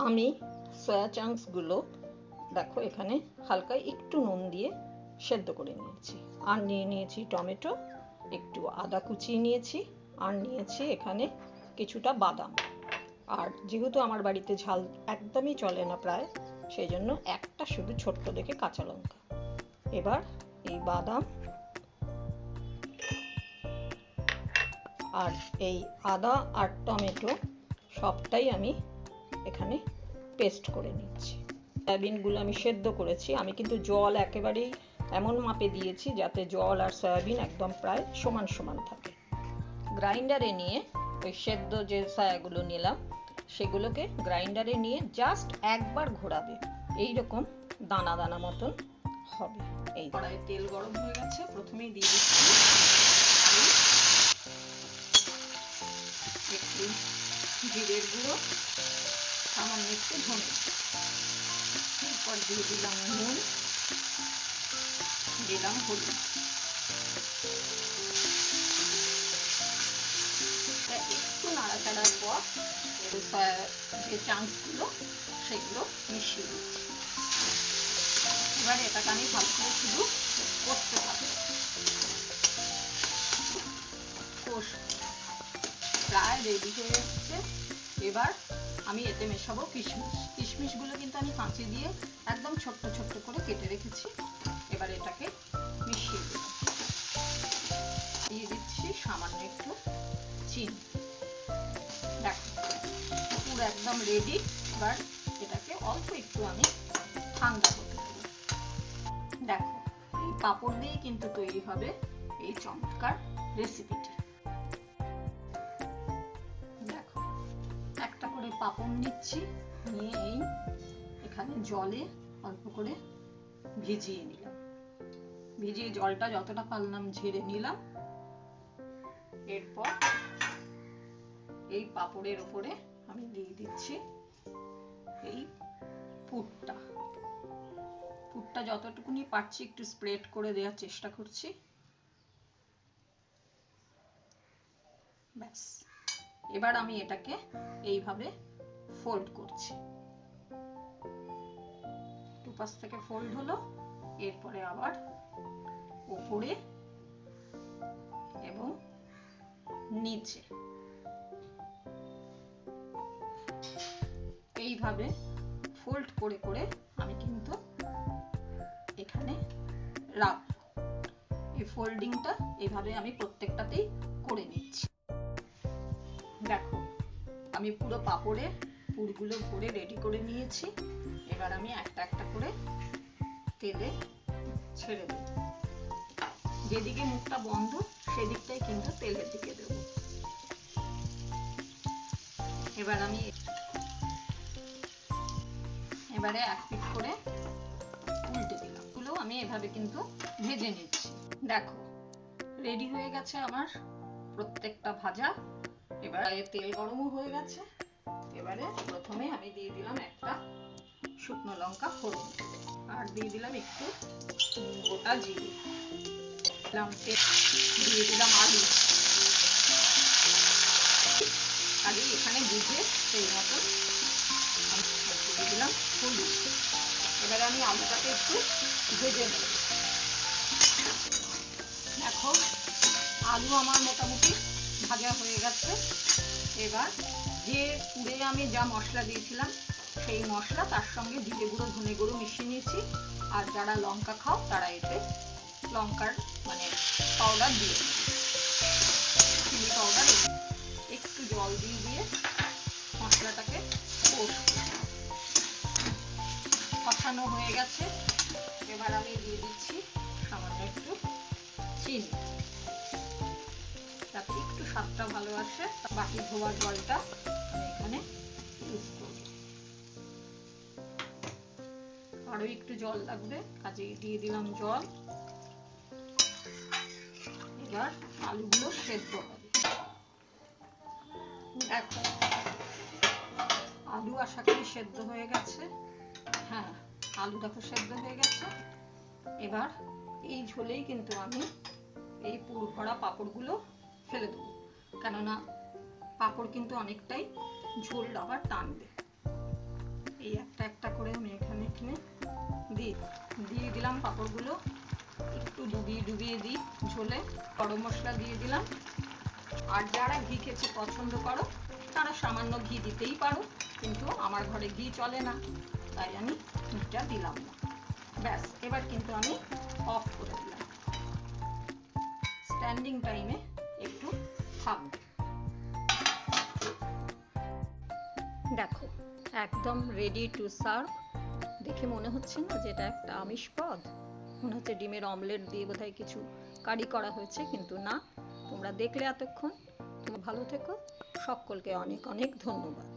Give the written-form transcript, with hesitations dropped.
আমি সয়া চাংসগুলো দেখো এখানে হালকা একটু নুন দিয়ে সেদ্ধ করে নিয়েছি। আর নিয়ে নিয়েছি টমেটো, একটু আদা কুচিয়ে নিয়েছি, আর নিয়েছি এখানে কিছুটা বাদাম। আর যেহেতু আমার বাড়িতে ঝাল একদমই চলে না প্রায়, সেই জন্য একটা শুধু ছোট্ট দেখে কাঁচা লঙ্কা। এবার এই বাদাম আর এই আদা আর টমেটো সবটাই আমি এখানে পেস্ট করে নিচ্ছি। সয়াবিনগুলো আমি সেদ্ধ করেছি, আমি কিন্তু জল একেবারেই এমন মাপে দিয়েছি যাতে জল আর সয়াবিন একদম প্রায় সমান সমান থাকে। গ্রাইন্ডারে নিয়ে ওই সেদ্ধ যে সয়াগুলো নিলাম সেগুলোকে গ্রাইন্ডারে নিয়ে জাস্ট একবার ঘোরাবে, এইরকম দানা দানা মতন হবে। এই কড়াইয়ে তেল গরম হয়ে গেছে, প্রথমেই দিয়ে দিচ্ছি একটু জিরের গুঁড়ো, সামান্য একটু ধনে, এরপর দিয়ে দিলাম নুন, দিলাম হলুদ। একটু নাড়াচাড়ার পর যে চাংসগুলো সেগুলো মিশিয়ে দিচ্ছি। এবার এটাকে আমি ভালো করে শুধু কষতে থাকবো। প্রায় রেডি হয়ে এসছে। এবার আমি এতে মেশাবো কিশমিশ। কিশমিশগুলো কিন্তু আমি কাঁচি দিয়ে একদম ছোট্ট ছোট্ট করে কেটে রেখেছি। এবার এটাকে মিশিয়ে দেব। দিয়ে দিচ্ছি সামান্য একটু চিনি। দেখো পুরো একদম রেডি। এবার এটাকে অল্প একটু আমি ঠান্ডা করতে দেব। দেখো এই পাঁপড় দিয়ে কিন্তু তৈরি হবে এই চমৎকার রেসিপিটি। দেখো একটা করে পাঁপড় নিচ্ছি, নিয়ে এই এখানে জলে অল্প করে ভিজিয়ে নিলাম। ভিজিয়ে জলটা যতটা পারলাম ঝেড়ে নিলাম। এরপর এই পাঁপড়ের উপরে আমি দিয়ে দিচ্ছি এই পুরটা। পুরটা যতটুকুনি পারছি একটু স্প্রেড করে দেওয়ার চেষ্টা করছি। ব্যাস, এবার আমি এটাকে এইভাবে ফোল্ড করছি। দুপাশ থেকে ফোল্ড হলো, এরপরে আবার উপরে এবং নিচে এইভাবে ফোল্ড করে করে আমি কিন্তু এখানে রাখবো। এই ফোল্ডিংটা এইভাবে আমি প্রত্যেকটাতেই করে নিচ্ছি। দেখো আমি পুরো পাঁপড়ে পুরগুলো ভরে রেডি করে নিয়েছি। এবার আমি একটা একটা করে তেলে ছেড়ে দেব। যেদিকে মুখটা বন্ধ সেদিকটাই কিন্তু তেলের দিকে দেব। এবারে এক পিঠ করে উল্টে দিলাম। গুলো আমি এভাবে কিন্তু ভেজে নিচ্ছি। দেখো রেডি হয়ে গেছে আমার প্রত্যেকটা ভাজা। এবারে তেল গরমও হয়ে গেছে। এবারে প্রথমে আমি দিয়ে দিলাম একটা শুকনো লঙ্কা ফোড়ন, আর দিয়ে দিলাম একটু গোটা জিরে, দিয়ে দিলাম আলু। আলু এখানে বুঝে সেই মতো দিয়ে দিলাম হলুদ। এবারে আমি আলুটাকে একটু ভেজে নেব। দেখো আলু আমার মোটামুটি ভাজা হয়ে গেছে। এবার যে পুরে আমি যা মশলা দিয়েছিলাম সেই মশলা, তার সঙ্গে জিরে গুঁড়ো ধনে গুঁড়ো মিশিয়ে নিয়েছি। আর যারা লঙ্কা খাও তারা এতে লঙ্কার পাউডার দিয়ে চিলি পাউডার একটু জল দিয়ে দিয়ে মশলাটাকে কষানো হয়ে গেছে। এবার আমি দিয়ে দিচ্ছি সামান্য একটু চিনি, যাতে একটু স্বাদটা ভালো আসে। বাকি ধোয়া জলটা আমি এখানে ইউজ করব। আরো একটু জল লাগবে, কাজেই দিয়ে দিলাম জল। এবার আলুগুলো সেদ্ধ হবে। দেখো আলু আশা করি সেদ্ধ হয়ে গেছে। হ্যাঁ, আলু দেখো সেদ্ধ হয়ে গেছে। এবার এই ঝোলেই কিন্তু আমি এই পুর ভরা পাঁপড়গুলো ফেলে দেবো, কেননা পাঁপড় কিন্তু অনেকটাই ঝোল আবার টানবে। এই একটা একটা করে আমি এখানে দিয়ে দিলাম পাঁপড়গুলো। একটু ডুবিয়ে দিই ঝোলে। গরম মশলা দিয়ে দিলাম। আর যারা ঘি খেতে পছন্দ করো তারা সামান্য ঘি দিতেই পারো, কিন্তু আমার ঘরে ঘি চলে না, তাই আমি ঘিটা দিলাম না। ব্যাস, এবার কিন্তু আমি অফ করে দিলাম। স্ট্যান্ডিং টাইমে একটু থাকবে। দেখো একদম রেডি টু সার্ভ। দেখে মনে হচ্ছে না যেটা একটা আমিষ পদ? মনে হচ্ছে ডিমের অমলেট দিয়ে বোধহয় কিছু কারি করা হয়েছে, কিন্তু না। তোমরা দেখলে এতক্ষণ। তোমরা ভালো থেকো। সকলকে অনেক অনেক ধন্যবাদ।